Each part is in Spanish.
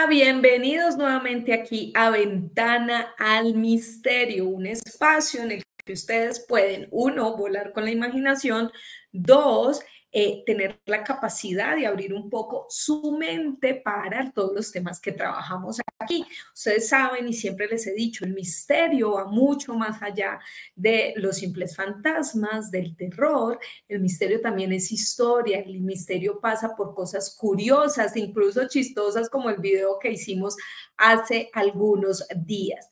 Hola, bienvenidos nuevamente aquí a Ventana al Misterio, un espacio en el que ustedes pueden, uno, volar con la imaginación, dos, tener la capacidad de abrir un poco su mente para todos los temas que trabajamos aquí. Ustedes saben y siempre les he dicho, el misterio va mucho más allá de los simples fantasmas, del terror. El misterio también es historia, el misterio pasa por cosas curiosas, incluso chistosas, como el video que hicimos hace algunos días.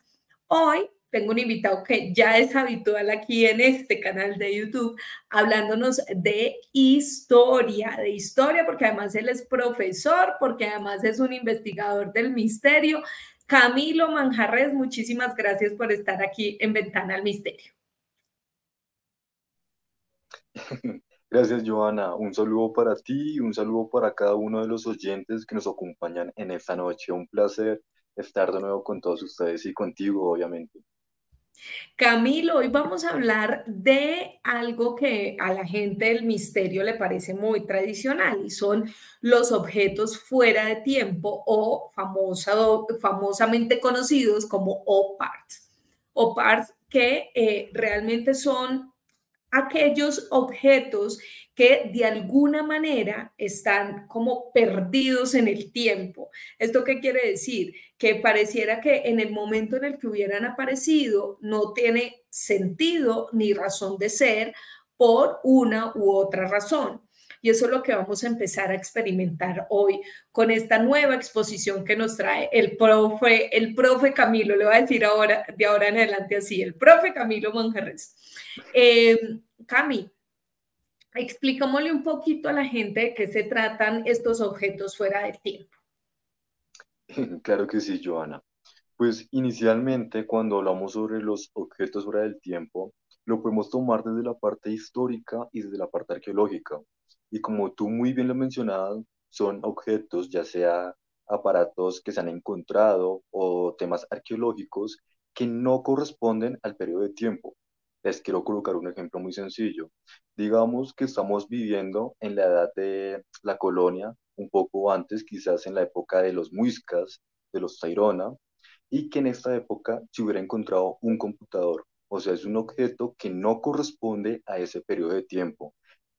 Hoy tengo un invitado que ya es habitual aquí en este canal de YouTube, hablándonos de historia, porque además él es profesor, porque además es un investigador del misterio. Camilo Manjarres, muchísimas gracias por estar aquí en Ventana al Misterio. Gracias, Joana. Un saludo para ti y un saludo para cada uno de los oyentes que nos acompañan en esta noche. Un placer estar de nuevo con todos ustedes y contigo, obviamente. Camilo, hoy vamos a hablar de algo que a la gente del misterio le parece muy tradicional y son los objetos fuera de tiempo o famosamente conocidos como OPARTs. OPARTs que realmente son aquellos objetos que de alguna manera están como perdidos en el tiempo. ¿Esto qué quiere decir? Que pareciera que en el momento en el que hubieran aparecido no tiene sentido ni razón de ser por una u otra razón. Y eso es lo que vamos a empezar a experimentar hoy con esta nueva exposición que nos trae el profe Camilo, le voy a decir ahora, de ahora en adelante así, el profe Camilo Manjarres. Cami, explícamole un poquito a la gente de qué se tratan estos objetos fuera del tiempo. Claro que sí, Joana. Pues inicialmente, cuando hablamos sobre los objetos fuera del tiempo, lo podemos tomar desde la parte histórica y desde la parte arqueológica. Y como tú muy bien lo mencionabas, son objetos, ya sea aparatos que se han encontrado o temas arqueológicos que no corresponden al periodo de tiempo. Les quiero colocar un ejemplo muy sencillo. Digamos que estamos viviendo en la edad de la colonia, un poco antes, quizás en la época de los muiscas, de los Tairona, y que en esta época se hubiera encontrado un computador. O sea, es un objeto que no corresponde a ese periodo de tiempo.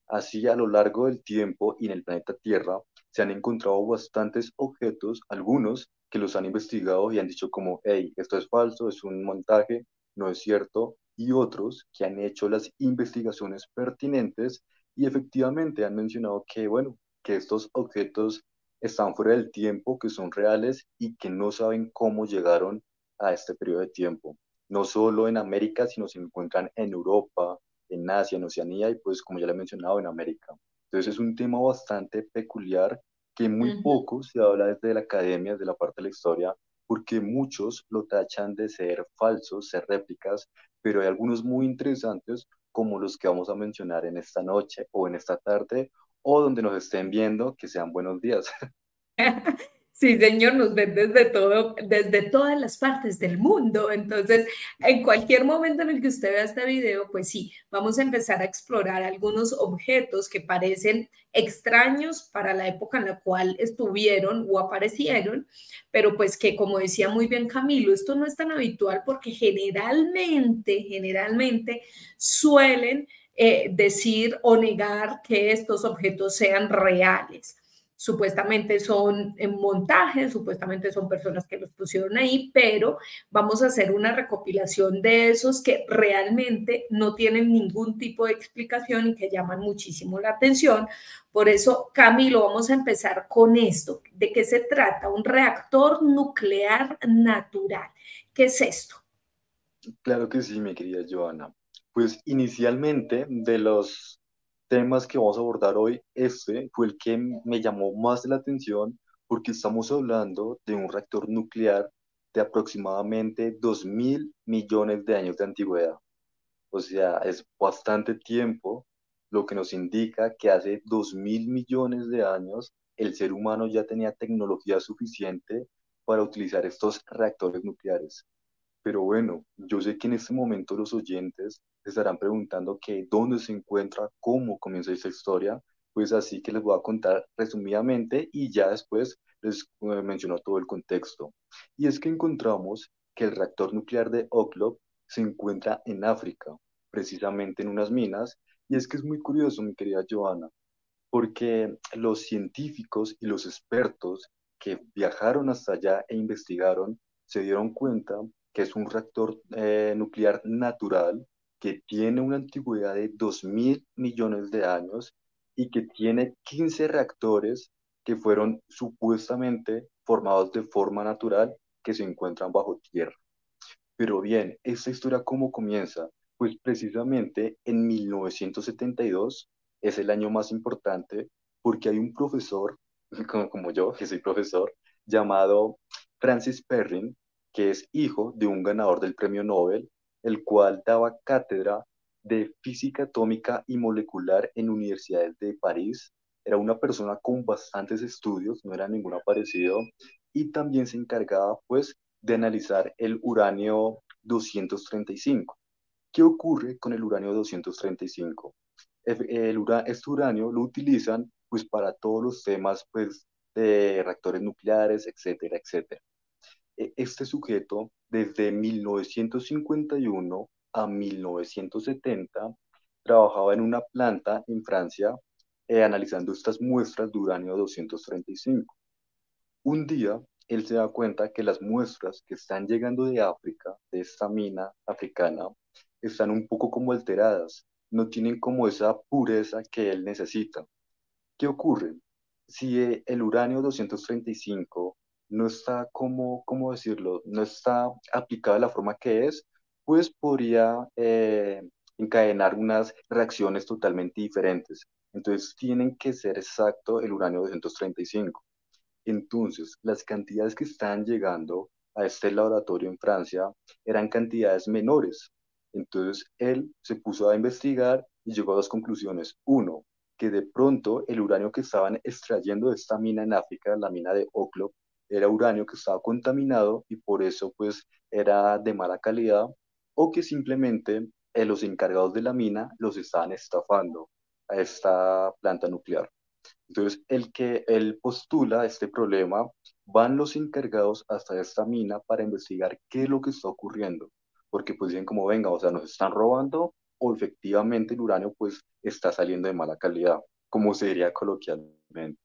Así, a lo largo del tiempo y en el planeta Tierra se han encontrado bastantes objetos, algunos que los han investigado y han dicho como, hey, esto es falso, es un montaje, no es cierto, y otros que han hecho las investigaciones pertinentes y efectivamente han mencionado que, bueno, que estos objetos están fuera del tiempo, que son reales y que no saben cómo llegaron a este periodo de tiempo. No solo en América, sino se encuentran en Europa, en Asia, en Oceanía y pues como ya le he mencionado en América. Entonces es un tema bastante peculiar que muy Ujú. poco se habla desde la academia, desde la parte de la historia, porque muchos lo tachan de ser falsos, ser réplicas, pero hay algunos muy interesantes como los que vamos a mencionar en esta noche o en esta tarde o donde nos estén viendo, que sean buenos días. Sí, señor, nos ven desde todo, desde todas las partes del mundo. Entonces, en cualquier momento en el que usted vea este video, pues sí, vamos a empezar a explorar algunos objetos que parecen extraños para la época en la cual estuvieron o aparecieron, pero pues que, como decía muy bien Camilo, esto no es tan habitual porque generalmente suelen decir o negar que estos objetos sean reales. Supuestamente son en montajes, supuestamente son personas que los pusieron ahí, pero vamos a hacer una recopilación de esos que realmente no tienen ningún tipo de explicación y que llaman muchísimo la atención. Por eso, Camilo, vamos a empezar con esto. ¿De qué se trata? Un reactor nuclear natural. ¿Qué es esto? Claro que sí, mi querida Joana. Pues inicialmente de los temas que vamos a abordar hoy, este fue el que me llamó más la atención porque estamos hablando de un reactor nuclear de aproximadamente 2.000 millones de años de antigüedad. O sea, es bastante tiempo, lo que nos indica que hace 2.000 millones de años el ser humano ya tenía tecnología suficiente para utilizar estos reactores nucleares. Pero bueno, yo sé que en este momento los oyentes se estarán preguntando que dónde se encuentra, cómo comienza esta historia, pues así que les voy a contar resumidamente y ya después les menciono todo el contexto. Y es que encontramos que el reactor nuclear de Oklop se encuentra en África, precisamente en unas minas, y es que es muy curioso, mi querida Joana, porque los científicos y los expertos que viajaron hasta allá e investigaron se dieron cuenta que es un reactor nuclear natural que tiene una antigüedad de 2.000 millones de años y que tiene 15 reactores que fueron supuestamente formados de forma natural que se encuentran bajo tierra. Pero bien, ¿esta historia cómo comienza? Pues precisamente en 1972 es el año más importante porque hay un profesor, como yo, que soy profesor, llamado Francis Perrin, que es hijo de un ganador del premio Nobel, el cual daba cátedra de física atómica y molecular en universidades de París. Era una persona con bastantes estudios, no era ningún aparecido, y también se encargaba, pues, de analizar el uranio 235. ¿Qué ocurre con el uranio 235? Este uranio lo utilizan pues para todos los temas pues de reactores nucleares, etcétera, etcétera. Este sujeto desde 1951 a 1970 trabajaba en una planta en Francia analizando estas muestras de uranio 235. Un día, él se da cuenta que las muestras que están llegando de África, de esta mina africana, están un poco como alteradas, no tienen como esa pureza que él necesita. ¿Qué ocurre? Si el uranio 235 no está, como, ¿cómo decirlo? No está aplicado de la forma que es, pues podría encadenar unas reacciones totalmente diferentes. Entonces, tienen que ser exacto el uranio 235. Entonces, las cantidades que estaban llegando a este laboratorio en Francia eran cantidades menores. Entonces, él se puso a investigar y llegó a dos conclusiones. Uno, que de pronto el uranio que estaban extrayendo de esta mina en África, la mina de Oklo, era uranio que estaba contaminado y por eso pues era de mala calidad, o que simplemente los encargados de la mina los estaban estafando a esta planta nuclear. Entonces, el que él postula este problema, van los encargados hasta esta mina para investigar qué es lo que está ocurriendo, porque pues dicen como, venga, o sea, nos están robando o efectivamente el uranio pues está saliendo de mala calidad, como se diría coloquialmente.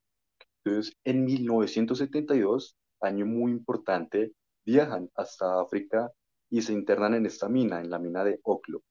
Entonces, en 1972, año muy importante, viajan hasta África y se internan en esta mina, en la mina de Oklo.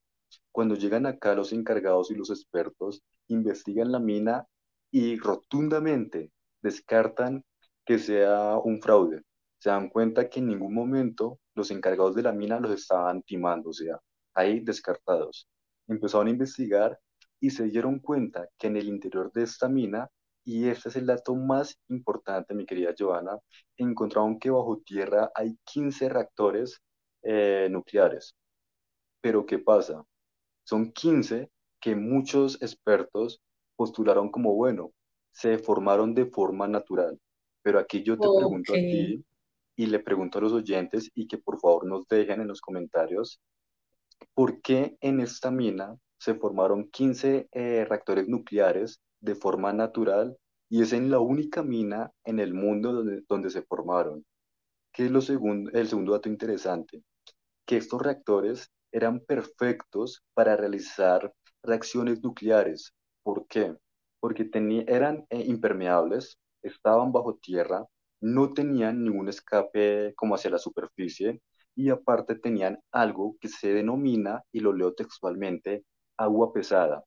Cuando llegan acá los encargados y los expertos, investigan la mina y rotundamente descartan que sea un fraude. Se dan cuenta que en ningún momento los encargados de la mina los estaban timando, o sea, ahí descartados. Empezaron a investigar y se dieron cuenta que en el interior de esta mina, y este es el dato más importante, mi querida Joana, encontraron que bajo tierra hay 15 reactores nucleares. Pero ¿qué pasa? Son 15 que muchos expertos postularon como, bueno, se formaron de forma natural. Pero aquí yo te Ok. pregunto a ti y le pregunto a los oyentes y que por favor nos dejen en los comentarios, ¿por qué en esta mina se formaron 15 reactores nucleares de forma natural y es en la única mina en el mundo donde se formaron? ¿Qué es el segundo dato interesante? Que estos reactores eran perfectos para realizar reacciones nucleares. ¿Por qué? Porque eran impermeables, estaban bajo tierra, no tenían ningún escape como hacia la superficie y aparte tenían algo que se denomina, y lo leo textualmente, agua pesada.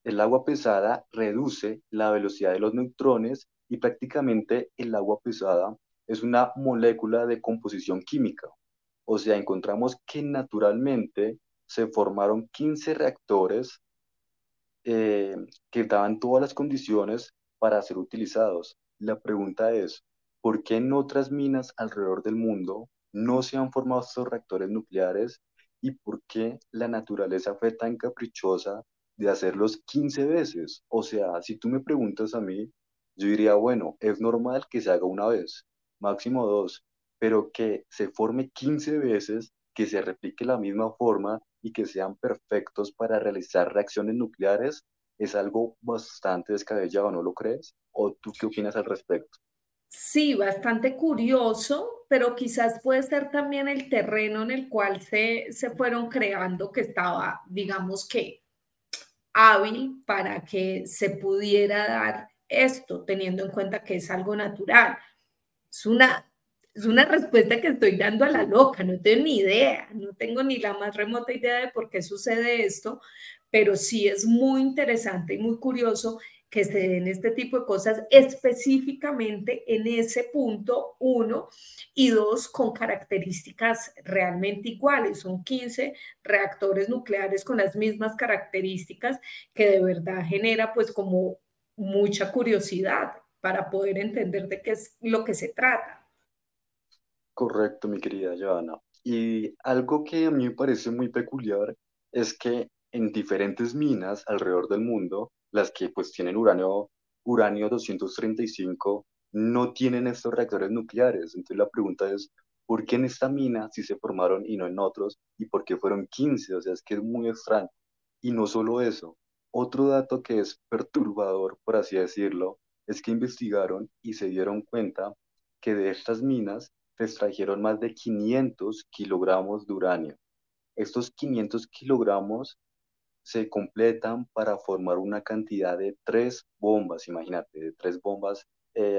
El agua pesada reduce la velocidad de los neutrones y prácticamente el agua pesada es una molécula de composición química. O sea, encontramos que naturalmente se formaron 15 reactores eh, que daban todas las condiciones para ser utilizados. La pregunta es, ¿por qué en otras minas alrededor del mundo no se han formado estos reactores nucleares y por qué la naturaleza fue tan caprichosa de hacerlos 15 veces? O sea, si tú me preguntas a mí, yo diría, bueno, es normal que se haga una vez, máximo dos, pero que se forme 15 veces, que se replique la misma forma y que sean perfectos para realizar reacciones nucleares es algo bastante descabellado, ¿no lo crees? ¿O tú qué opinas al respecto? Sí, bastante curioso, pero quizás puede ser también el terreno en el cual se fueron creando, que estaba, digamos que, hábil para que se pudiera dar esto, teniendo en cuenta que es algo natural. Es una, es una respuesta que estoy dando a la loca, no tengo ni idea, no tengo ni la más remota idea de por qué sucede esto, pero sí es muy interesante y muy curioso que se den este tipo de cosas específicamente en ese punto, uno, y dos, con características realmente iguales. Son 15 reactores nucleares con las mismas características que de verdad genera pues como mucha curiosidad para poder entender de qué es lo que se trata. Correcto, mi querida Joana. Y algo que a mí me parece muy peculiar es que en diferentes minas alrededor del mundo, las que pues tienen uranio 235 no tienen estos reactores nucleares. Entonces la pregunta es, ¿por qué en esta mina sí se formaron y no en otros? ¿Y por qué fueron 15? O sea, es que es muy extraño. Y no solo eso, otro dato que es perturbador, por así decirlo, es que investigaron y se dieron cuenta que de estas minas se extrajeron más de 500 kilogramos de uranio. Estos 500 kilogramos se completan para formar una cantidad de 3 bombas, imagínate, de 3 bombas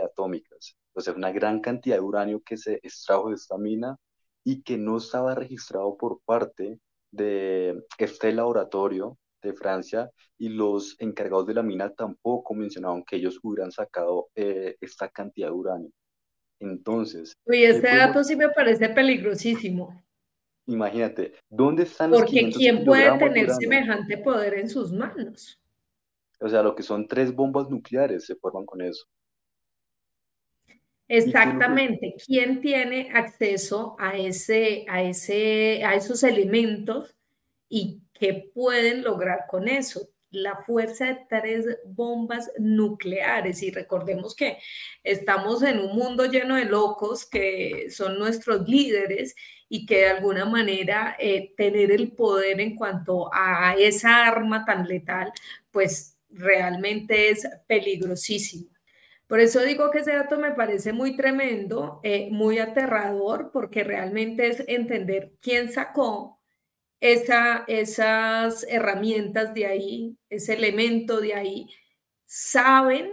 atómicas. O sea, una gran cantidad de uranio que se extrajo de esta mina y que no estaba registrado por parte de este laboratorio de Francia, y los encargados de la mina tampoco mencionaban que ellos hubieran sacado esta cantidad de uranio. Entonces, Y ¿qué este dato podemos? sí me parece peligrosísimo, Imagínate, ¿dónde están los porque 500 ¿quién puede kilogramos de tener uranio? semejante poder en sus manos? O sea, lo que son 3 bombas nucleares se forman con eso. ¿Y qué es lo que? Exactamente, ¿quién tiene acceso a esos elementos y qué pueden lograr con eso? La fuerza de 3 bombas nucleares. Y recordemos que estamos en un mundo lleno de locos que son nuestros líderes y que de alguna manera tener el poder en cuanto a esa arma tan letal, pues realmente es peligrosísimo. Por eso digo que ese dato me parece muy tremendo, muy aterrador, porque realmente es entender quién sacó esas herramientas de ahí, ese elemento de ahí. ¿Saben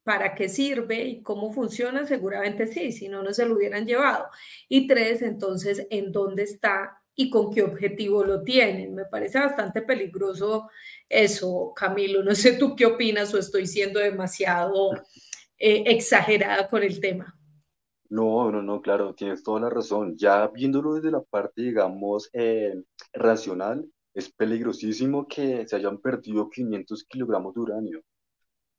para qué sirve y cómo funciona? Seguramente sí, si no, no se lo hubieran llevado. Y tres, entonces, ¿en dónde está y con qué objetivo lo tienen? Me parece bastante peligroso eso, Camilo. No sé tú qué opinas o estoy siendo demasiado exagerada con el tema. No, no, no, claro, tienes toda la razón. Ya viéndolo desde la parte, digamos, racional, es peligrosísimo que se hayan perdido 500 kilogramos de uranio.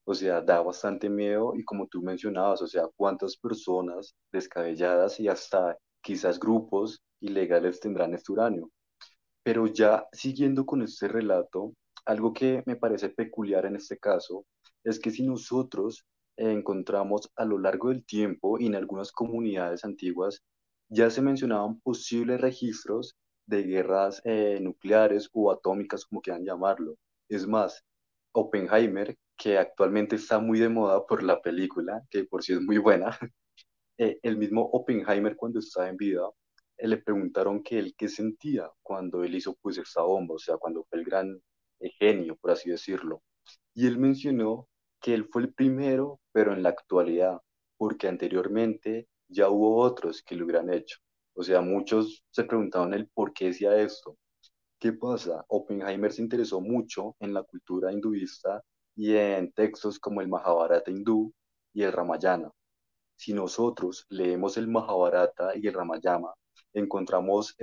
O sea, da bastante miedo y como tú mencionabas, o sea, cuántas personas descabelladas y hasta quizás grupos ilegales tendrán este uranio. Pero ya siguiendo con este relato, algo que me parece peculiar en este caso es que si nosotros encontramos a lo largo del tiempo y en algunas comunidades antiguas, ya se mencionaban posibles registros de guerras nucleares o atómicas, como quieran llamarlo. Es más, Oppenheimer, que actualmente está muy de moda por la película, que por sí es muy buena, el mismo Oppenheimer cuando estaba en vida, le preguntaron que él qué sentía cuando él hizo pues esta bomba, o sea, cuando fue el gran genio, por así decirlo. Y él mencionó que él fue el primero, pero en la actualidad, porque anteriormente ya hubo otros que lo hubieran hecho. O sea, muchos se preguntaban el por qué decía esto. ¿Qué pasa? Oppenheimer se interesó mucho en la cultura hinduista y en textos como el Mahabharata hindú y el Ramayana. Si nosotros leemos el Mahabharata y el Ramayana, encontramos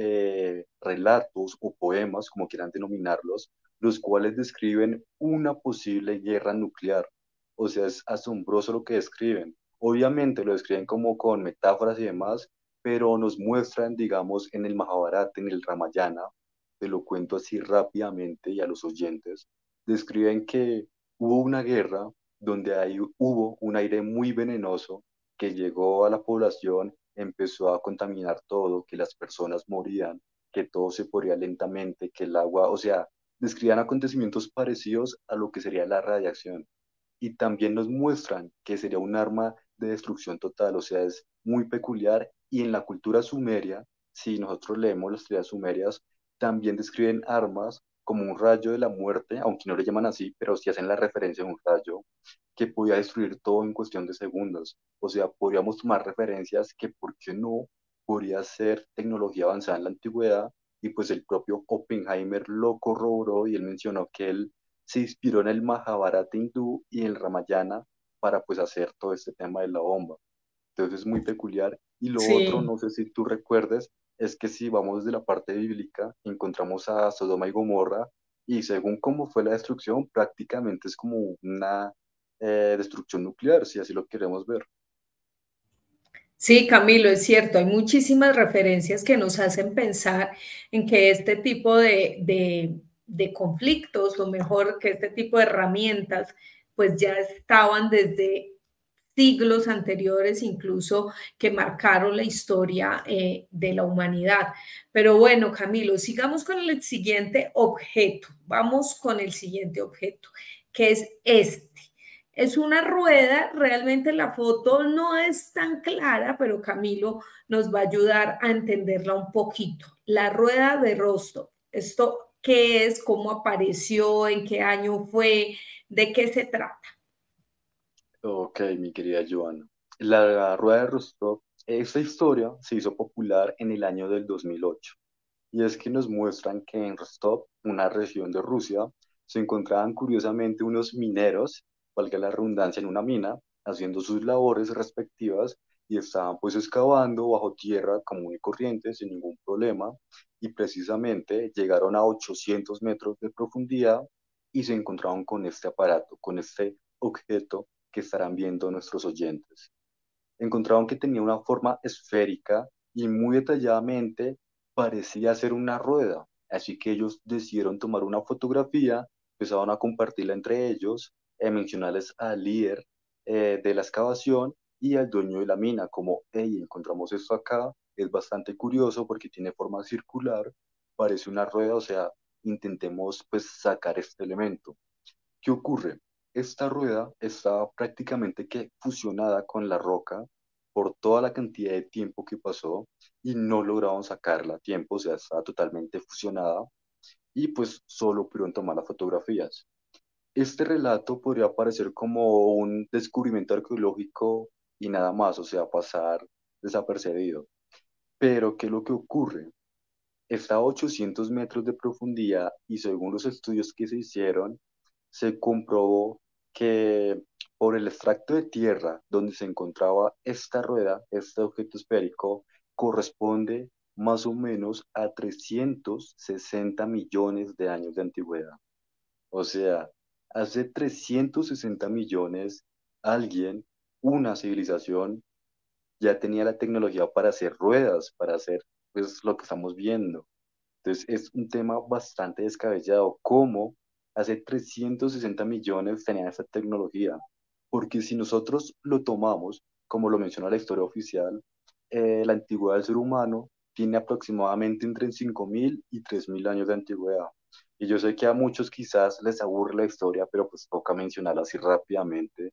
relatos o poemas, como quieran denominarlos, los cuales describen una posible guerra nuclear. O sea, es asombroso lo que describen. Obviamente lo describen como con metáforas y demás, pero nos muestran, digamos, en el Mahabharata, en el Ramayana, te lo cuento así rápidamente y a los oyentes, describen que hubo una guerra donde ahí hubo un aire muy venenoso que llegó a la población, empezó a contaminar todo, que las personas morían, que todo se podría lentamente, que el agua, o sea, describían acontecimientos parecidos a lo que sería la radiación. Y también nos muestran que sería un arma de destrucción total, o sea, es muy peculiar y en la cultura sumeria, si nosotros leemos las teorías sumerias, también describen armas como un rayo de la muerte, aunque no le llaman así, pero sí hacen la referencia a un rayo que podía destruir todo en cuestión de segundos. O sea, podríamos tomar referencias que, ¿por qué no? Podría ser tecnología avanzada en la antigüedad y pues el propio Oppenheimer lo corroboró y él mencionó que él se inspiró en el Mahabharata hindú y el Ramayana para pues hacer todo este tema de la bomba. Entonces es muy peculiar. Y lo otro, Sí. no sé si tú recuerdes, es que si vamos desde la parte bíblica, encontramos a Sodoma y Gomorra y según cómo fue la destrucción, prácticamente es como una destrucción nuclear, si así lo queremos ver. Sí, Camilo, es cierto, hay muchísimas referencias que nos hacen pensar en que este tipo de conflictos, o mejor, que este tipo de herramientas, pues ya estaban desde siglos anteriores, incluso que marcaron la historia de la humanidad. Pero bueno, Camilo, sigamos con el siguiente objeto. Vamos con el siguiente objeto, que es este. Es una rueda, realmente la foto no es tan clara, pero Camilo nos va a ayudar a entenderla un poquito. La rueda de Rostov. ¿Esto qué es? ¿Cómo apareció? ¿En qué año fue? ¿De qué se trata? Ok, mi querida Joana. La Rueda de Rostov, esta historia se hizo popular en el año del 2008. Y es que nos muestran que en Rostov, una región de Rusia, se encontraban curiosamente unos mineros, valga la redundancia, en una mina, haciendo sus labores respectivas y estaban pues excavando bajo tierra común y corriente sin ningún problema y precisamente llegaron a 800 metros de profundidad y se encontraron con este aparato, con este objeto que estarán viendo nuestros oyentes. Encontraron que tenía una forma esférica y muy detalladamente parecía ser una rueda. Así que ellos decidieron tomar una fotografía, empezaron a compartirla entre ellos, mencionarles al líder de la excavación y al dueño de la mina, como, hey, encontramos esto acá, es bastante curioso porque tiene forma circular, parece una rueda, o sea, intentemos pues sacar este elemento. ¿Qué ocurre? Esta rueda está prácticamente que fusionada con la roca por toda la cantidad de tiempo que pasó y no lograron sacarla a tiempo, o sea, está totalmente fusionada y pues solo pudieron tomar las fotografías. Este relato podría parecer como un descubrimiento arqueológico y nada más, o sea, pasar desapercibido. Pero, ¿qué es lo que ocurre? Está a 800 metros de profundidad y según los estudios que se hicieron, se comprobó que por el extracto de tierra donde se encontraba esta rueda, este objeto esférico, corresponde más o menos a 360 millones de años de antigüedad. O sea, hace 360 millones alguien, una civilización, ya tenía la tecnología para hacer ruedas, para hacer pues lo que estamos viendo. Entonces es un tema bastante descabellado. ¿Cómo hace 360 millones tenían esta tecnología? Porque si nosotros lo tomamos, como lo menciona la historia oficial, la antigüedad del ser humano tiene aproximadamente entre 5.000 y 3.000 años de antigüedad. Y yo sé que a muchos quizás les aburre la historia, pero pues toca mencionarla así rápidamente.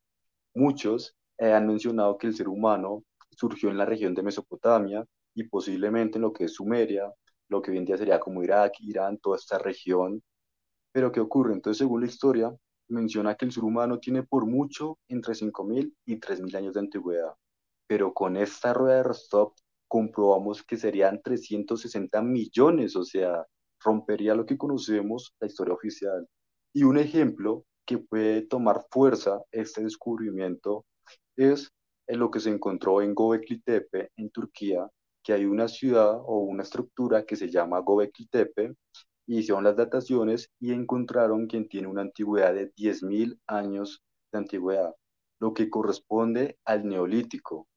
Muchos han mencionado que el ser humano surgió en la región de Mesopotamia y posiblemente en lo que es Sumeria, lo que hoy en día sería como Irak, Irán, toda esta región. Pero ¿qué ocurre? Entonces, según la historia, menciona que el ser humano tiene por mucho entre 5.000 y 3.000 años de antigüedad. Pero con esta rueda de Rostov comprobamos que serían 360 millones, o sea, rompería lo que conocemos, la historia oficial. Y un ejemplo que puede tomar fuerza este descubrimiento es en lo que se encontró en Göbekli Tepe, en Turquía, que hay una ciudad o una estructura que se llama Göbekli Tepe, y hicieron las dataciones y encontraron quien tiene una antigüedad de 10.000 años de antigüedad, lo que corresponde al Neolítico.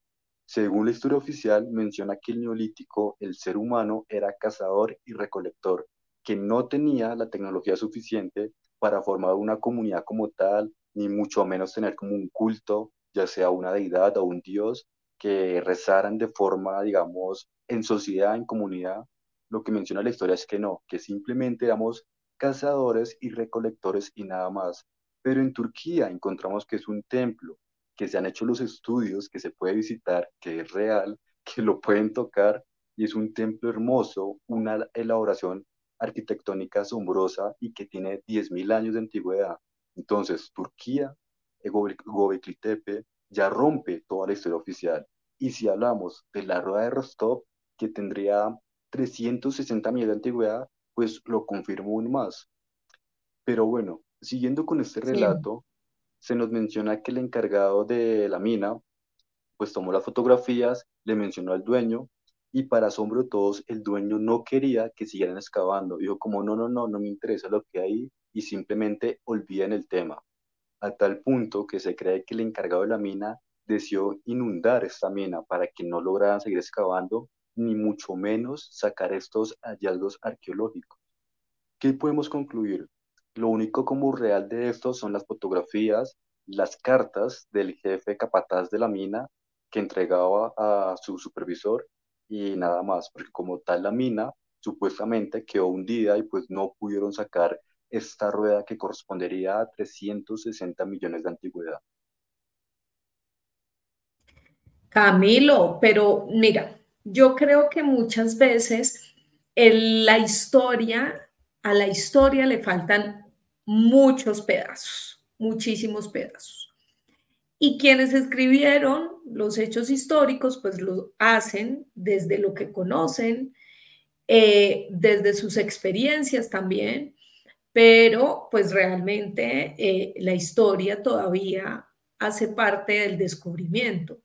Según la historia oficial, menciona que el Neolítico, el ser humano era cazador y recolector, que no tenía la tecnología suficiente para formar una comunidad como tal, ni mucho menos tener como un culto, ya sea una deidad o un dios, que rezaran de forma, digamos, en sociedad, en comunidad. Lo que menciona la historia es que no, que simplemente éramos cazadores y recolectores y nada más. Pero en Turquía encontramos que es un templo que se han hecho los estudios, que se puede visitar, que es real, que lo pueden tocar, y es un templo hermoso, una elaboración arquitectónica asombrosa y que tiene 10.000 años de antigüedad. Entonces, Turquía, Göbekli Tepe, ya rompe toda la historia oficial. Y si hablamos de la rueda de Rostov, que tendría 360 millones de antigüedad, pues lo confirmo aún más. Pero bueno, siguiendo con este Sí. relato, se nos menciona que el encargado de la mina, pues tomó las fotografías, le mencionó al dueño, y para asombro de todos, el dueño no quería que siguieran excavando. Dijo como, no, no, no, no me interesa lo que hay, y simplemente olviden el tema. A tal punto que se cree que el encargado de la mina deseó inundar esta mina para que no lograran seguir excavando, ni mucho menos sacar estos hallazgos arqueológicos. ¿Qué podemos concluir? Lo único como real de esto son las fotografías, las cartas del jefe capataz de la mina que entregaba a su supervisor y nada más, porque como tal la mina supuestamente quedó hundida y pues no pudieron sacar esta rueda que correspondería a 360 millones de antigüedad. Camilo, pero mira, yo creo que muchas veces la historia, a la historia le faltan muchos pedazos, muchísimos pedazos. Y quienes escribieron los hechos históricos, pues lo hacen desde lo que conocen, desde sus experiencias también, pero pues realmente la historia todavía hace parte del descubrimiento.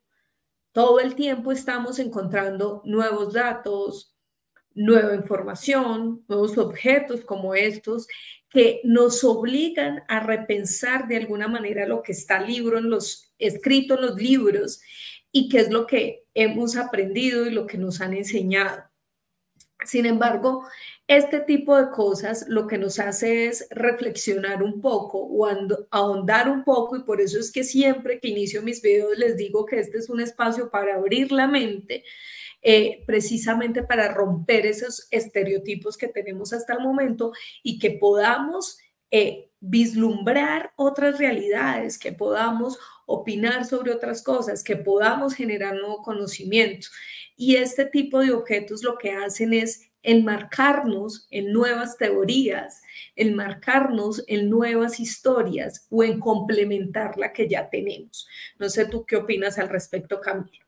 Todo el tiempo estamos encontrando nuevos datos, nueva información, nuevos objetos como estos que nos obligan a repensar de alguna manera lo que está libro en los, escrito en los libros y qué es lo que hemos aprendido y lo que nos han enseñado. Sin embargo, este tipo de cosas lo que nos hace es reflexionar un poco o ahondar un poco y por eso es que siempre que inicio mis videos les digo que este es un espacio para abrir la mente, precisamente para romper esos estereotipos que tenemos hasta el momento y que podamos vislumbrar otras realidades, que podamos opinar sobre otras cosas, que podamos generar nuevo conocimiento. Y este tipo de objetos lo que hacen es enmarcarnos en nuevas teorías, enmarcarnos en nuevas historias o en complementar la que ya tenemos. No sé tú qué opinas al respecto, Camilo.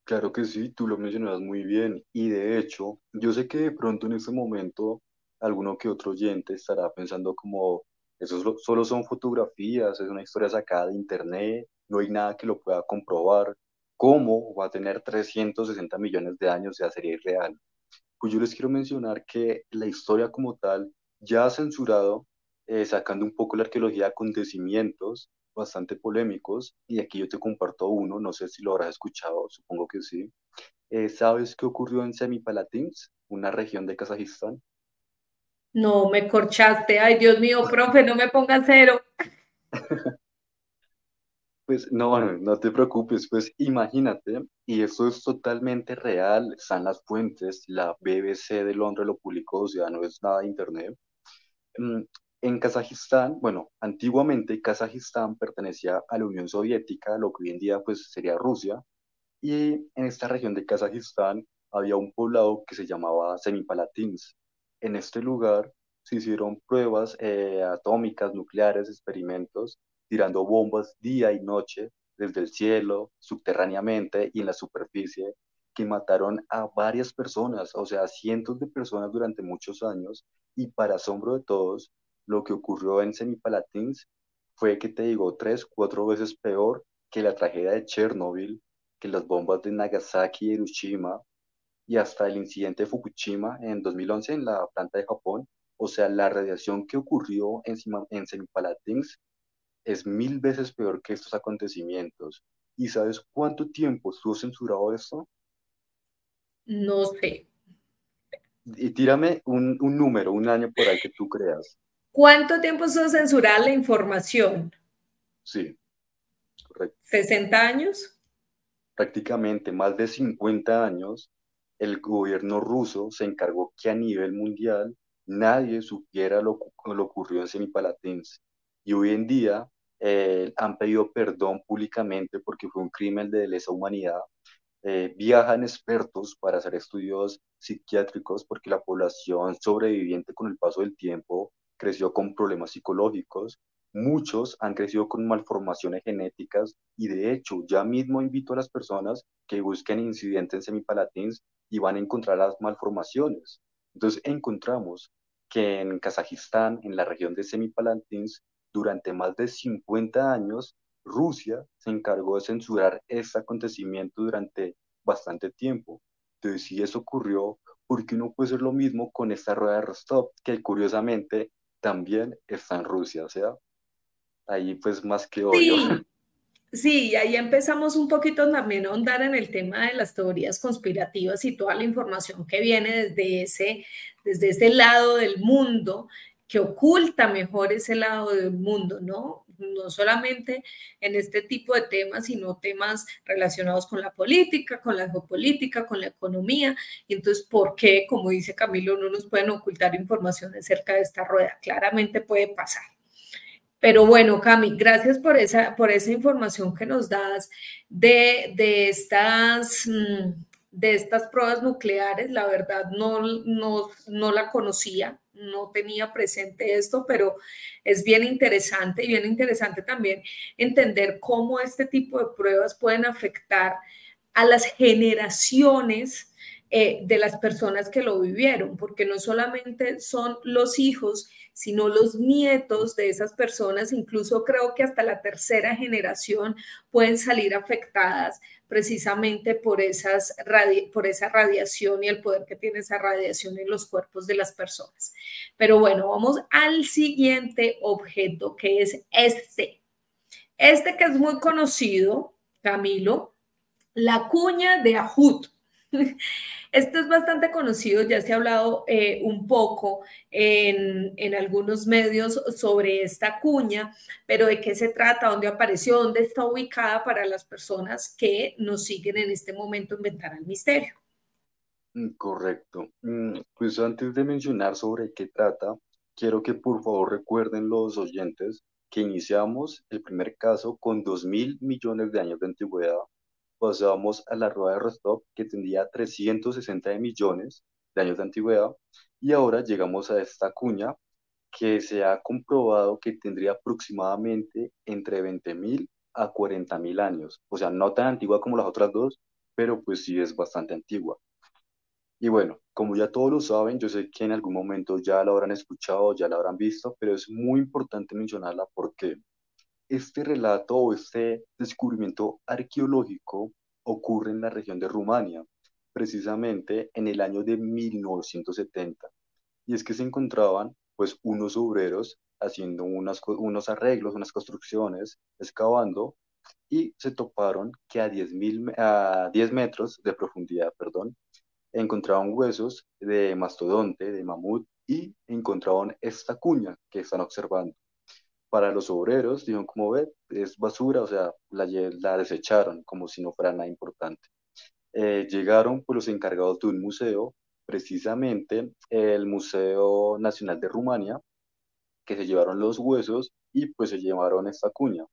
Claro que sí, tú lo mencionabas muy bien y de hecho, yo sé que de pronto en este momento alguno que otro oyente estará pensando como, eso solo son fotografías, es una historia sacada de internet, no hay nada que lo pueda comprobar, ¿cómo va a tener 360 millones de años de sería irreal? Pues yo les quiero mencionar que la historia como tal ya ha censurado, sacando un poco la arqueología, acontecimientos bastante polémicos, y aquí yo te comparto uno, no sé si lo habrás escuchado, supongo que sí. ¿Sabes qué ocurrió en Semipalatinsk, una región de Kazajistán? No, me corchaste. Ay, Dios mío, profe, no me ponga cero. Pues no, no no te preocupes, pues imagínate, y esto es totalmente real, están las fuentes, la BBC de Londres lo publicó, o sea, no es nada de internet. Mm, En Kazajistán, bueno, antiguamente Kazajistán pertenecía a la Unión Soviética, lo que hoy en día pues sería Rusia, y en esta región de Kazajistán había un poblado que se llamaba Semipalatinsk. En este lugar se hicieron pruebas atómicas, nucleares, experimentos, tirando bombas día y noche desde el cielo, subterráneamente y en la superficie, que mataron a varias personas, o sea, cientos de personas durante muchos años. Y para asombro de todos, lo que ocurrió en Semipalatinsk fue, que te digo, tres, cuatro veces peor que la tragedia de Chernobyl, que las bombas de Nagasaki y Hiroshima, y hasta el incidente de Fukushima en 2011 en la planta de Japón. O sea, la radiación que ocurrió en Semipalatinsk es 1000 veces peor que estos acontecimientos. ¿Y sabes cuánto tiempo estuvo censurado esto? No sé. Y tírame un número, un año por ahí que tú creas. ¿Cuánto tiempo estuvo censurada la información? Sí, correcto. ¿60 años? Prácticamente más de 50 años, el gobierno ruso se encargó que a nivel mundial nadie supiera lo ocurrido en Semipalatinsk. Y hoy en día han pedido perdón públicamente porque fue un crimen de lesa humanidad. Viajan expertos para hacer estudios psiquiátricos porque la población sobreviviente con el paso del tiempo creció con problemas psicológicos. Muchos han crecido con malformaciones genéticas y de hecho ya mismo invito a las personas que busquen incidentes en semipalatins y van a encontrar las malformaciones. Entonces encontramos que en Kazajistán, en la región de Semipalantins, durante más de 50 años, Rusia se encargó de censurar este acontecimiento durante bastante tiempo. Entonces, si eso ocurrió, ¿por qué no puede ser lo mismo con esta rueda de Rostov, que curiosamente también está en Rusia? O sea, ahí pues más que obvio. Sí, sí, y ahí empezamos un poquito también a ahondar en el tema de las teorías conspirativas y toda la información que viene desde ese lado del mundo, que oculta mejor ese lado del mundo, ¿no? No solamente en este tipo de temas, sino temas relacionados con la política, con la geopolítica, con la economía. Y entonces, ¿por qué, como dice Camilo, no nos pueden ocultar información acerca de esta rueda? Claramente puede pasar. Pero bueno, Cami, gracias por esa información que nos das de estas pruebas nucleares. La verdad, no la conocía, no tenía presente esto, pero es bien interesante y bien interesante también entender cómo este tipo de pruebas pueden afectar a las generaciones de las personas que lo vivieron, porque no solamente son los hijos, sino los nietos de esas personas, incluso creo que hasta la tercera generación pueden salir afectadas precisamente por esa radiación y el poder que tiene esa radiación en los cuerpos de las personas. Pero bueno, vamos al siguiente objeto, que es este que es muy conocido, Camilo, la cuña de Ajut. Esto es bastante conocido, ya se ha hablado un poco en algunos medios sobre esta cuña, pero ¿de qué se trata? ¿Dónde apareció? ¿Dónde está ubicada para las personas que nos siguen en este momento inventar el misterio? Correcto. Pues antes de mencionar sobre qué trata, quiero que por favor recuerden los oyentes que iniciamos el primer caso con 2.000 millones de años de antigüedad. Pasamos a la rueda de Rostov que tendría 360 millones de años de antigüedad y ahora llegamos a esta cuña que se ha comprobado que tendría aproximadamente entre 20.000 a 40.000 años. O sea, no tan antigua como las otras dos, pero pues sí es bastante antigua. Y bueno, como ya todos lo saben, yo sé que en algún momento ya la habrán escuchado, ya la habrán visto, pero es muy importante mencionarla porque este relato o este descubrimiento arqueológico ocurre en la región de Rumania, precisamente en el año de 1970. Y es que se encontraban pues unos obreros haciendo unos arreglos, unas construcciones, excavando, y se toparon que a 10 metros de profundidad, perdón, encontraban huesos de mastodonte, de mamut, y encontraban esta cuña que están observando. Para los obreros, dijeron, como ve, es basura, o sea, la desecharon como si no fuera nada importante. Llegaron pues los encargados de un museo, precisamente el Museo Nacional de Rumania, que se llevaron los huesos y pues se llevaron esta cuña.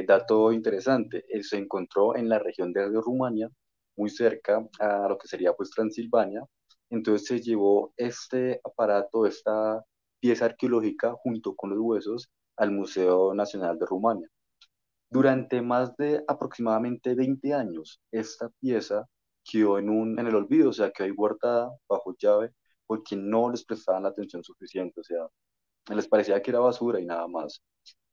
Dato interesante, se encontró en la región de Rumania, muy cerca a lo que sería pues Transilvania. Entonces se llevó este aparato, esta pieza arqueológica junto con los huesos al Museo Nacional de Rumania. Durante más de aproximadamente 20 años, esta pieza quedó en el olvido, o sea, quedó ahí guardada bajo llave porque no les prestaban la atención suficiente, o sea, les parecía que era basura y nada más.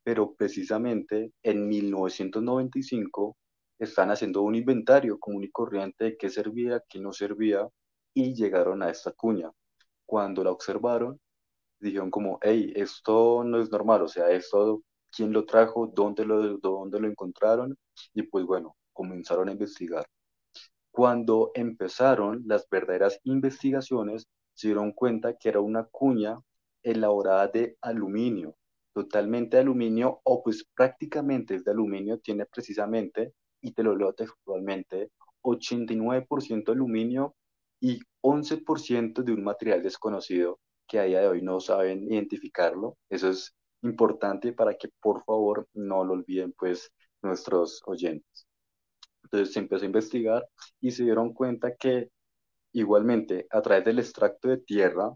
Pero precisamente en 1995 están haciendo un inventario común y corriente de qué servía, qué no servía, y llegaron a esta cuña. Cuando la observaron, dijeron como, hey, esto no es normal, o sea, esto, ¿quién lo trajo? ¿Dónde lo encontraron? Y pues bueno, comenzaron a investigar. Cuando empezaron las verdaderas investigaciones, se dieron cuenta que era una cuña elaborada de aluminio, totalmente de aluminio, o pues prácticamente es de aluminio, tiene precisamente, y te lo leo textualmente, 89% aluminio y 11% de un material desconocido que a día de hoy no saben identificarlo. Eso es importante para que por favor no lo olviden pues nuestros oyentes. Entonces se empezó a investigar y se dieron cuenta que igualmente a través del extracto de tierra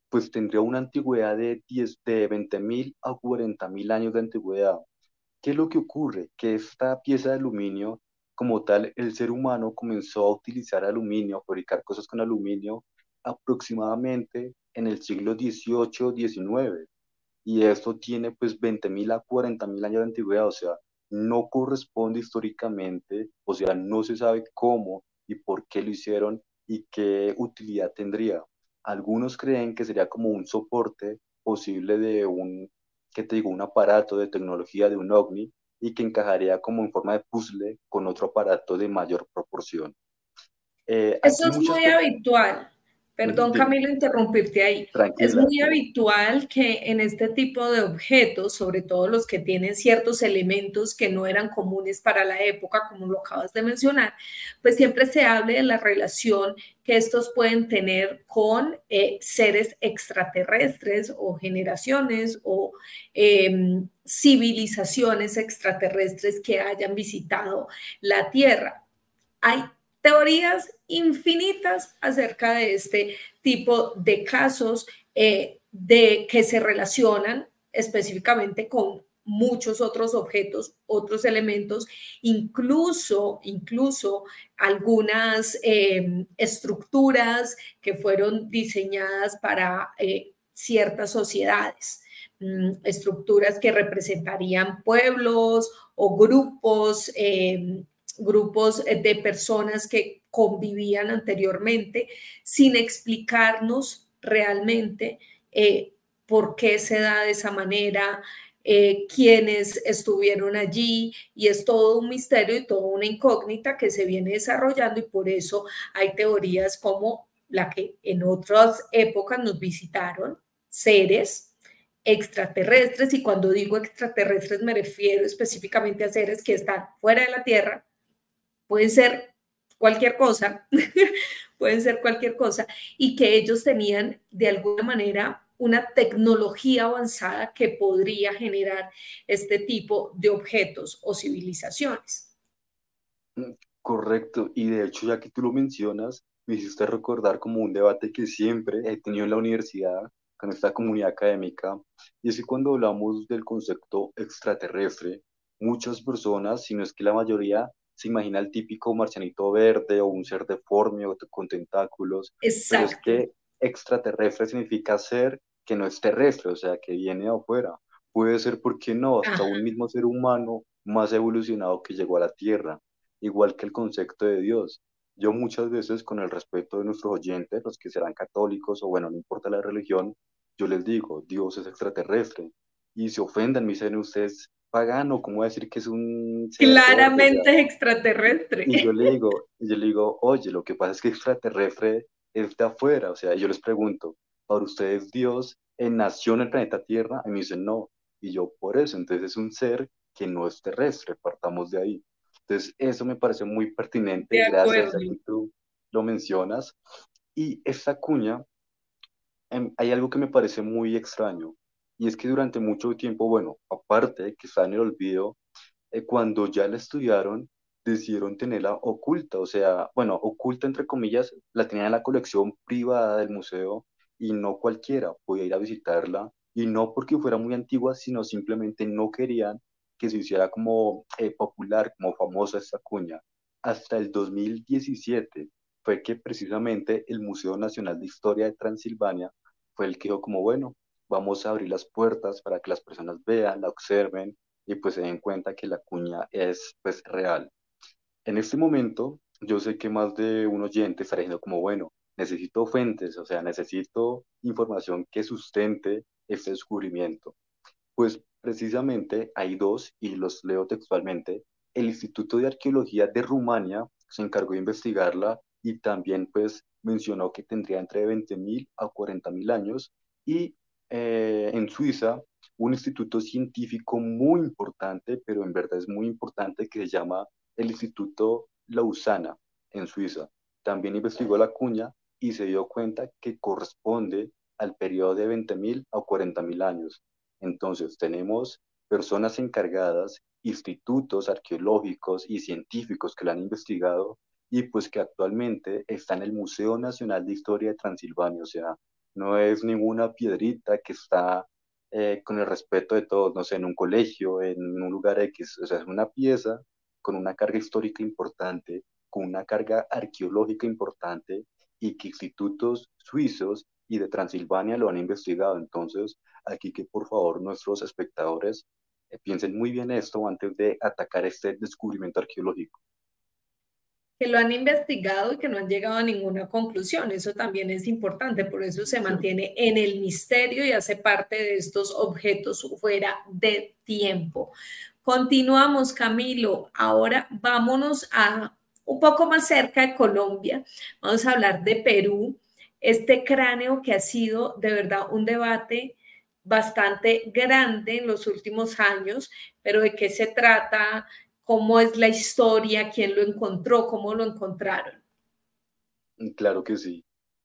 pues tendría una antigüedad de 20.000 a 40.000 años de antigüedad. ¿Qué es lo que ocurre? Que esta pieza de aluminio, como tal, el ser humano comenzó a utilizar aluminio, a fabricar cosas con aluminio aproximadamente en el siglo XVIII-XIX. Y esto tiene pues 20.000 a 40.000 años de antigüedad, o sea, no corresponde históricamente, o sea, no se sabe cómo y por qué lo hicieron y qué utilidad tendría. Algunos creen que sería como un soporte posible de un, ¿qué te digo?, un aparato de tecnología de un ovni y que encajaría como en forma de puzzle con otro aparato de mayor proporción. Eso Aquí es muchas muy personas, habitual. Perdón, dime, Camilo, interrumpirte ahí. Es tranquila, muy dime. habitual que en este tipo de objetos, sobre todo los que tienen ciertos elementos que no eran comunes para la época, como lo acabas de mencionar, pues siempre se hable de la relación que estos pueden tener con seres extraterrestres o generaciones o civilizaciones extraterrestres que hayan visitado la Tierra. Hay teorías infinitas acerca de este tipo de casos de que se relacionan específicamente con muchos otros objetos, otros elementos, incluso algunas estructuras que fueron diseñadas para ciertas sociedades, estructuras que representarían pueblos o grupos de personas que convivían anteriormente sin explicarnos realmente por qué se da de esa manera, quiénes estuvieron allí, y es todo un misterio y toda una incógnita que se viene desarrollando, y por eso hay teorías como la que en otras épocas nos visitaron seres extraterrestres, y cuando digo extraterrestres me refiero específicamente a seres que están fuera de la Tierra, pueden ser cualquier cosa, pueden ser cualquier cosa, y que ellos tenían de alguna manera una tecnología avanzada que podría generar este tipo de objetos o civilizaciones. Correcto, y de hecho ya que tú lo mencionas, me hiciste recordar como un debate que siempre he tenido en la universidad con esta comunidad académica, y es que cuando hablamos del concepto extraterrestre, muchas personas, si no es que la mayoría, se imagina el típico marcianito verde o un ser deforme o con tentáculos, pero es Exacto. que extraterrestre significa ser que no es terrestre, o sea, que viene de afuera. Puede ser, ¿por qué no?, hasta Ajá, un mismo ser humano más evolucionado que llegó a la Tierra, igual que el concepto de Dios. Yo muchas veces, con el respeto de nuestros oyentes, los que serán católicos o bueno, no importa la religión, yo les digo, Dios es extraterrestre. Y se ofenden, me dicen, usted es pagano, ¿cómo va a decir que es un ser verde? O sea, claramente es extraterrestre. y yo le digo, oye, lo que pasa es que extraterrestre es de afuera. O sea, y yo les pregunto, ¿para ustedes Dios nació en el planeta Tierra? Y me dicen, no. Y yo, por eso, entonces es un ser que no es terrestre, partamos de ahí. Entonces, eso me parece muy pertinente, De gracias, acuerdo. ya que tú lo mencionas. Y esta cuña, hay algo que me parece muy extraño, y es que durante mucho tiempo, bueno, aparte de que está en el olvido, cuando ya la estudiaron, decidieron tenerla oculta, o sea, bueno, oculta entre comillas, la tenían en la colección privada del museo y no cualquiera podía ir a visitarla, y no porque fuera muy antigua, sino simplemente no querían que se hiciera como popular, como famosa esta cuña. Hasta el 2017 fue que precisamente el Museo Nacional de Historia de Transilvania fue el que dijo como, bueno, vamos a abrir las puertas para que las personas vean, la observen y pues se den cuenta que la cuña es pues real. En este momento, yo sé que más de un oyente estará diciendo como, bueno, necesito fuentes, o sea, necesito información que sustente este descubrimiento. Pues precisamente hay dos, y los leo textualmente. El Instituto de Arqueología de Rumania se encargó de investigarla y también pues mencionó que tendría entre 20.000 a 40.000 años. Y en Suiza, un instituto científico muy importante, pero en verdad es muy importante, que se llama el Instituto Lausana en Suiza. También investigó la cuña y se dio cuenta que corresponde al periodo de 20.000 a 40.000 años. Entonces, tenemos personas encargadas, institutos arqueológicos y científicos que la han investigado y pues que actualmente está en el Museo Nacional de Historia de Transilvania. O sea, no es ninguna piedrita que está con el respeto de todos, no sé, en un colegio, en un lugar X. O sea, es una pieza con una carga histórica importante, con una carga arqueológica importante y que institutos suizos y de Transilvania lo han investigado. Entonces, aquí que por favor nuestros espectadores piensen muy bien esto antes de atacar este descubrimiento arqueológico. Que lo han investigado y que no han llegado a ninguna conclusión. Eso también es importante, por eso se mantiene en el misterio y hace parte de estos objetos fuera de tiempo. Continuamos, Camilo. Ahora vámonos a un poco más cerca de Colombia. Vamos a hablar de Perú. Este cráneo que ha sido de verdad un debate bastante grande en los últimos años, pero ¿de qué se trata? ¿Cómo es la historia? ¿Quién lo encontró? ¿Cómo lo encontraron? Claro que sí.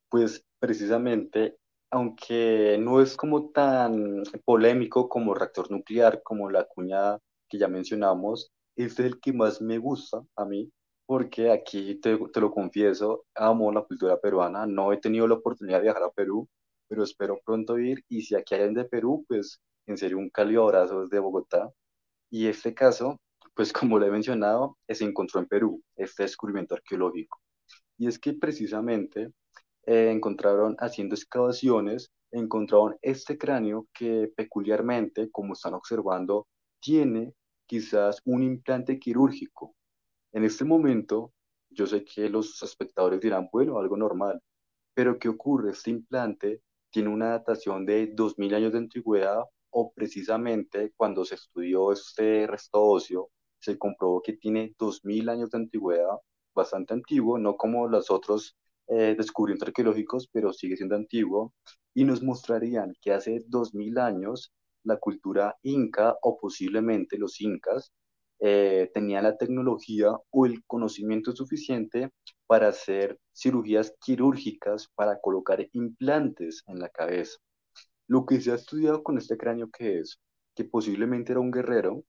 Pues precisamente, aunque no es como tan polémico como reactor nuclear, como la cuña que ya mencionamos, este es el que más me gusta a mí, porque aquí te lo confieso, amo la cultura peruana. No he tenido la oportunidad de viajar a Perú, pero espero pronto ir. Y si aquí hay alguien de Perú, pues en serio un cálido abrazo desde Bogotá. Y este caso, pues como lo he mencionado, se encontró en Perú, este descubrimiento arqueológico. Y es que precisamente encontraron, haciendo excavaciones, encontraron este cráneo que peculiarmente, como están observando, tiene quizás un implante quirúrgico. En este momento, yo sé que los espectadores dirán, bueno, algo normal, pero ¿qué ocurre? Este implante tiene una datación de 2000 años de antigüedad o precisamente cuando se estudió este resto óseo, se comprobó que tiene 2000 años de antigüedad, bastante antiguo, no como los otros descubrimientos arqueológicos, pero sigue siendo antiguo, y nos mostrarían que hace 2000 años la cultura inca o posiblemente los incas tenían la tecnología o el conocimiento suficiente para hacer cirugías quirúrgicas para colocar implantes en la cabeza. Lo que se ha estudiado con este cráneo que es que posiblemente era un guerrero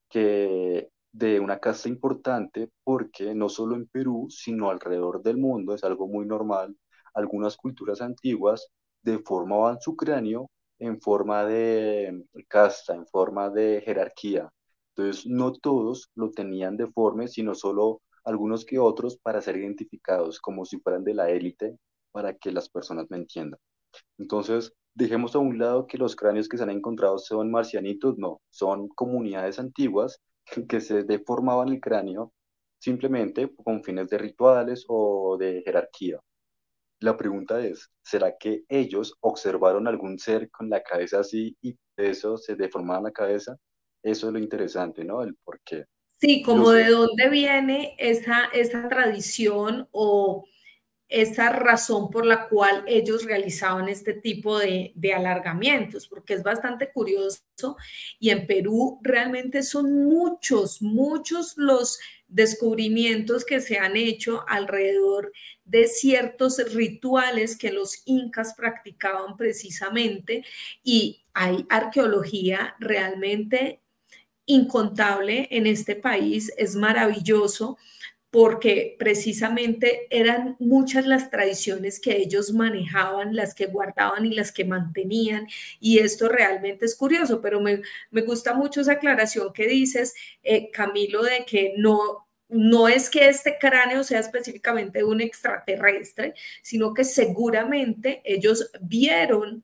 que de una casta importante porque no solo en Perú, sino alrededor del mundo es algo muy normal. Algunas culturas antiguas deformaban su cráneo en forma de casta, en forma de jerarquía. Entonces, no todos lo tenían deforme, sino solo algunos que otros para ser identificados, como si fueran de la élite, para que las personas me entiendan. Entonces, dejemos a un lado que los cráneos que se han encontrado son marcianitos, no, son comunidades antiguas que se deformaban el cráneo simplemente con fines de rituales o de jerarquía. La pregunta es, ¿será que ellos observaron algún ser con la cabeza así y por eso se deformaba la cabeza? Eso es lo interesante, ¿no? El por qué. Sí, Lo como de sé. dónde viene esa tradición o esa razón por la cual ellos realizaban este tipo de alargamientos, porque es bastante curioso y en Perú realmente son muchos, muchos los descubrimientos que se han hecho alrededor de ciertos rituales que los incas practicaban precisamente y hay arqueología realmente incontable en este país, es maravilloso porque precisamente eran muchas las tradiciones que ellos manejaban, las que guardaban y las que mantenían, y esto realmente es curioso, pero me gusta mucho esa aclaración que dices, Camilo, de que no es que este cráneo sea específicamente un extraterrestre, sino que seguramente ellos vieron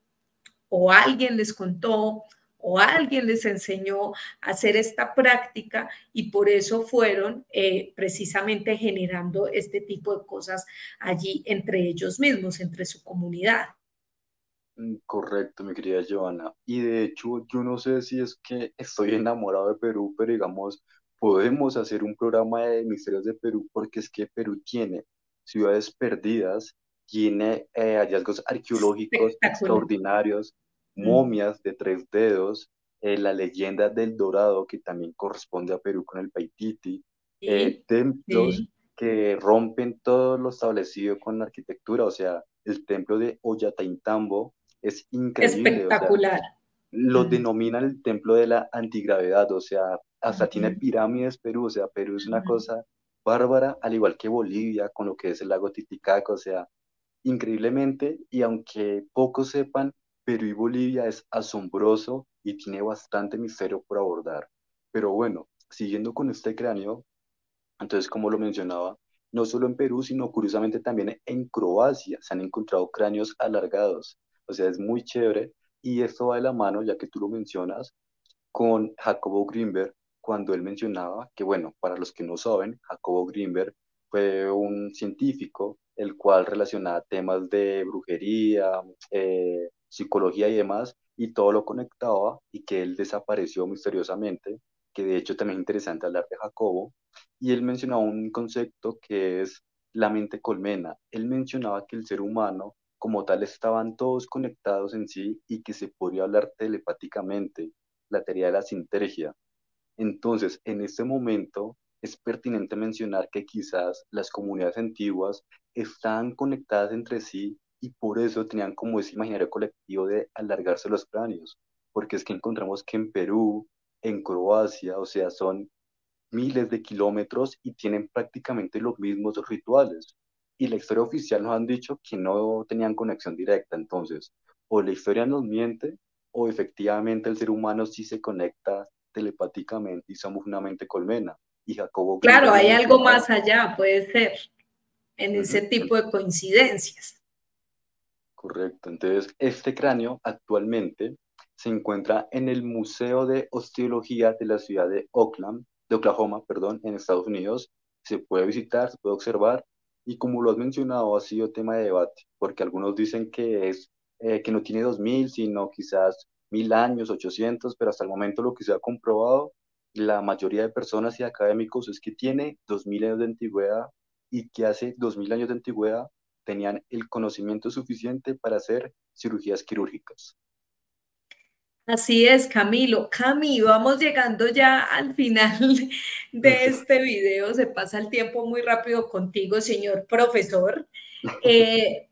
o alguien les contó o alguien les enseñó a hacer esta práctica y por eso fueron precisamente generando este tipo de cosas allí entre ellos mismos, entre su comunidad. Correcto, mi querida Joana. Y de hecho, yo no sé si es que estoy enamorado de Perú, pero digamos, podemos hacer un programa de misterios de Perú porque es que Perú tiene ciudades perdidas, tiene hallazgos arqueológicos Espectacular. extraordinarios, Mm. momias de tres dedos, la leyenda del Dorado que también corresponde a Perú con el Paititi, Sí, templos sí, que rompen todo lo establecido con la arquitectura, o sea, el templo de Ollantaytambo es increíble, o sea, espectacular. lo Mm, denominan el templo de la antigravedad, o sea, hasta tiene ujú, pirámides Perú, o sea, Perú es una ujú. cosa bárbara, al igual que Bolivia, con lo que es el lago Titicaca, o sea, increíblemente, y aunque pocos sepan, Perú y Bolivia es asombroso y tiene bastante misterio por abordar. Pero bueno, siguiendo con este cráneo, entonces, como lo mencionaba, no solo en Perú, sino curiosamente también en Croacia se han encontrado cráneos alargados. O sea, es muy chévere. Y esto va de la mano, ya que tú lo mencionas, con Jacobo Grinberg, cuando él mencionaba que, bueno, para los que no saben, Jacobo Grinberg fue un científico el cual relacionaba temas de brujería, psicología y demás, y todo lo conectaba y que él desapareció misteriosamente, que de hecho también es interesante hablar de Jacobo, y él mencionaba un concepto que es la mente colmena. Él mencionaba que el ser humano como tal estaban todos conectados en sí y que se podía hablar telepáticamente, la teoría de la sinergia. Entonces, en este momento es pertinente mencionar que quizás las comunidades antiguas estaban conectadas entre sí y por eso tenían como ese imaginario colectivo de alargarse los cráneos, porque es que encontramos que en Perú, en Croacia, o sea, son miles de kilómetros y tienen prácticamente los mismos rituales. Y la historia oficial nos han dicho que no tenían conexión directa, entonces, o la historia nos miente, o efectivamente el ser humano sí se conecta telepáticamente y somos una mente colmena. Y Jacobo Claro, Grinberg lo hay algo mencionaba. más allá, puede ser, en ese Ujú, tipo de coincidencias. correcto. Entonces, este cráneo actualmente se encuentra en el Museo de Osteología de la ciudad de Oakland, de Oklahoma, perdón, en Estados Unidos. Se puede visitar, se puede observar y como lo has mencionado, ha sido tema de debate, porque algunos dicen que es que no tiene 2000, sino quizás 1000 años, 800, pero hasta el momento lo que se ha comprobado, la mayoría de personas y académicos es que tiene 2000 años de antigüedad y que hace 2000 años de antigüedad tenían el conocimiento suficiente para hacer cirugías quirúrgicas. Así es, Camilo. Cami, vamos llegando ya al final de Sí. este video. Se pasa el tiempo muy rápido contigo, señor profesor.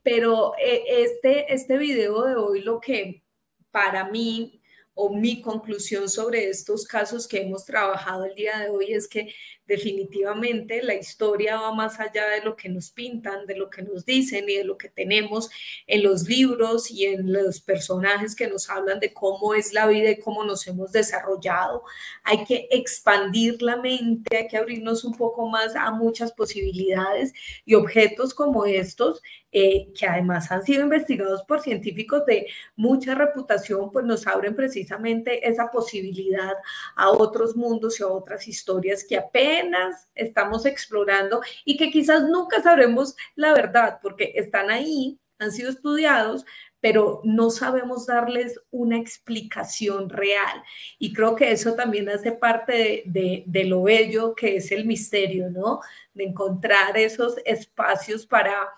Pero este video de hoy, lo que para mí o mi conclusión sobre estos casos que hemos trabajado el día de hoy es que definitivamente la historia va más allá de lo que nos pintan, de lo que nos dicen y de lo que tenemos en los libros y en los personajes que nos hablan de cómo es la vida y cómo nos hemos desarrollado. Hay que expandir la mente, hay que abrirnos un poco más a muchas posibilidades y objetos como estos, que además han sido investigados por científicos de mucha reputación, pues nos abren precisamente esa posibilidad a otros mundos y a otras historias que apenas estamos explorando y que quizás nunca sabremos la verdad, porque están ahí, han sido estudiados, pero no sabemos darles una explicación real. Y creo que eso también hace parte de lo bello que es el misterio, ¿no? De encontrar esos espacios para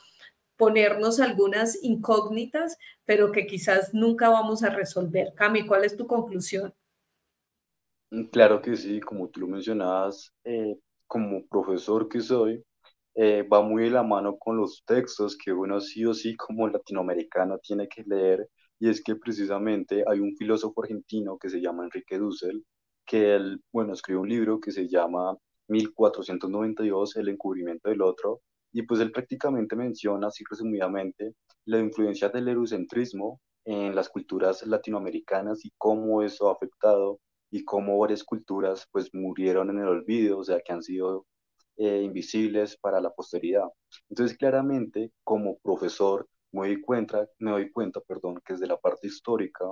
ponernos algunas incógnitas, pero que quizás nunca vamos a resolver. Cami, ¿cuál es tu conclusión? Claro que sí, como tú lo mencionabas, como profesor que soy, va muy de la mano con los textos que uno sí o sí como latinoamericano tiene que leer, y es que precisamente hay un filósofo argentino que se llama Enrique Dussel, que él, bueno, escribió un libro que se llama 1492, El encubrimiento del otro, y pues él prácticamente menciona, así resumidamente, la influencia del eurocentrismo en las culturas latinoamericanas y cómo eso ha afectado y cómo varias culturas pues murieron en el olvido, o sea, que han sido invisibles para la posteridad. Entonces, claramente, como profesor, perdón, que desde la parte histórica,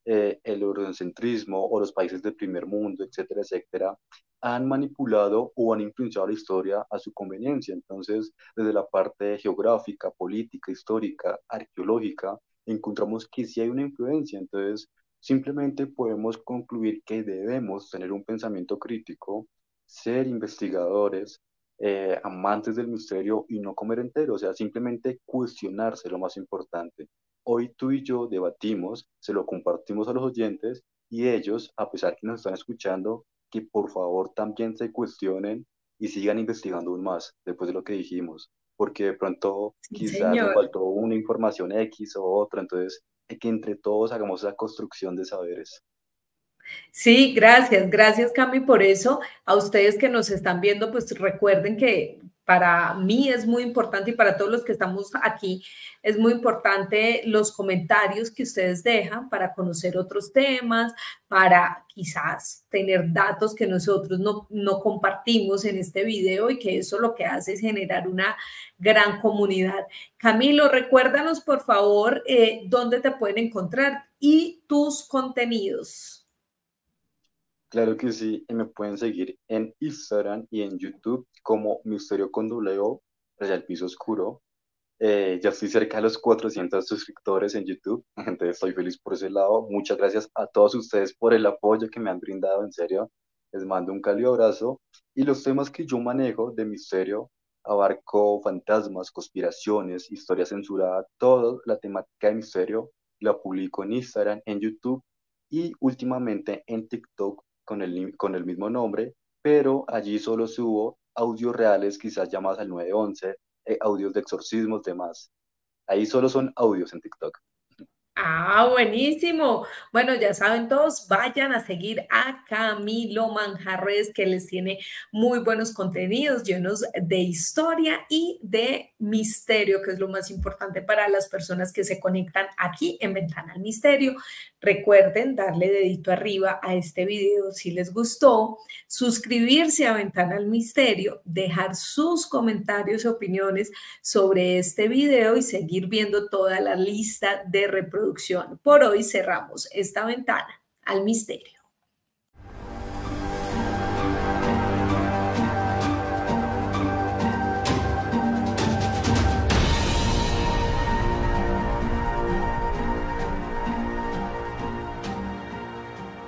el eurocentrismo o los países del primer mundo, etcétera, etcétera, han manipulado o han influenciado la historia a su conveniencia. Entonces, desde la parte geográfica, política, histórica, arqueológica, encontramos que sí hay una influencia. Entonces, simplemente podemos concluir que debemos tener un pensamiento crítico, ser investigadores, amantes del misterio y no comer entero, o sea, simplemente cuestionarse lo más importante. Hoy tú y yo debatimos, se lo compartimos a los oyentes y ellos, a pesar que nos están escuchando, que por favor también se cuestionen y sigan investigando aún más después de lo que dijimos, porque de pronto Sí, quizás les señor. faltó una información X o otra, entonces que entre todos hagamos esa construcción de saberes. Sí, gracias, gracias Cami por eso. A ustedes que nos están viendo, pues recuerden que para mí es muy importante y para todos los que estamos aquí es muy importante los comentarios que ustedes dejan para conocer otros temas, para quizás tener datos que nosotros no compartimos en este video y que eso lo que hace es generar una gran comunidad. Camilo, recuérdanos por favor dónde te pueden encontrar y tus contenidos. Claro que sí, y me pueden seguir en Instagram y en YouTube como Misterio con W, allá el piso oscuro. Ya estoy cerca de los 400 suscriptores en YouTube, entonces estoy feliz por ese lado. Muchas gracias a todos ustedes por el apoyo que me han brindado, en serio. Les mando un cálido abrazo. Y los temas que yo manejo de misterio abarco fantasmas, conspiraciones, historia censurada, toda la temática de misterio la publico en Instagram, en YouTube y últimamente en TikTok con el mismo nombre, pero allí solo subo audios reales, quizás llamadas al 911, audios de exorcismos, demás. Ahí solo son audios en TikTok. Ah, buenísimo. Bueno, ya saben todos, vayan a seguir a Camilo Manjarres, que les tiene muy buenos contenidos llenos de historia y de misterio, que es lo más importante para las personas que se conectan aquí en Ventana al Misterio. Recuerden darle dedito arriba a este video si les gustó, suscribirse a Ventana al Misterio, dejar sus comentarios y opiniones sobre este video y seguir viendo toda la lista de reproducción. Por hoy cerramos esta ventana al misterio.